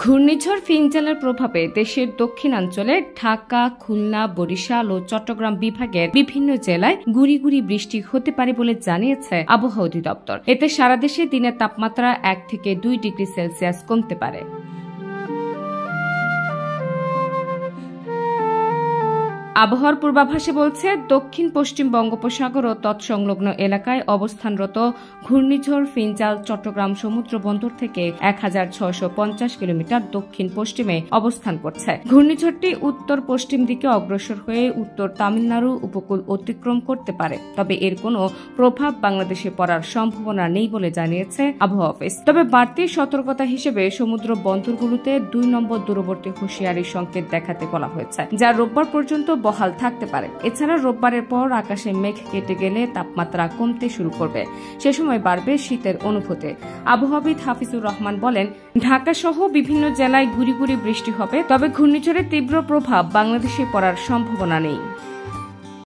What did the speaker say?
ঘূর্ণিঝড় ফিনজালের প্রভাবে দেশের দক্ষিণাঞ্চলে ঢাকা, খুলনা, বরিশাল ও চট্টগ্রাম বিভাগের বিভিন্ন জেলায় গুড়ি গুড়ি বৃষ্টি হতে পারে বলে জানিয়েছে আবহাওয়া অধিদপ্তর। এতে সারা দেশে দিনের তাপমাত্রা 1 থেকে 2 ডিগ্রি সেলসিয়াস কমতে পারে। আবহাওয়ার পূর্বাভাসে বলছে, দক্ষিণ পশ্চিম বঙ্গোপসাগর ও তৎসংলগ্ন এলাকায় অবস্থানরত ঘূর্ণিঝড় ফিনজাল চট্টগ্রাম সমুদ্র বন্দর থেকে 1650 কিলোমিটার দক্ষিণ পশ্চিমে অবস্থান করছে। ঘূর্ণিঝড়টি উত্তর পশ্চিম দিকে অগ্রসর হয়ে উত্তর তামিলনাড়ু উপকূল অতিক্রম করতে পারে, তবে এর কোনো প্রভাব বাংলাদেশে পড়ার সম্ভাবনা নেই বলে জানিয়েছে আবহাওয়া অফিস। তবে বাড়তি সতর্কতা হিসেবে সমুদ্র বন্দরগুলোতে 2 নম্বর দূরবর্তী হুঁশিয়ারির সংকেত দেখাতে বলা হয়েছে, যা রোববার পর্যন্ত বহাল থাকতে পারে। এছাড়া রোববারের পর আকাশে মেঘ কেটে গেলে তাপমাত্রা কমতে শুরু করবে, সে সময় বাড়বে শীতের অনুভূতি। আবহাওয়াবিদ হাফিজুর রহমান বলেন, ঢাকা সহ বিভিন্ন জেলায় গুড়ি গুড়ি বৃষ্টি হবে, তবে ঘূর্ণিঝড়ের তীব্র প্রভাব বাংলাদেশে পড়ার সম্ভাবনা নেই।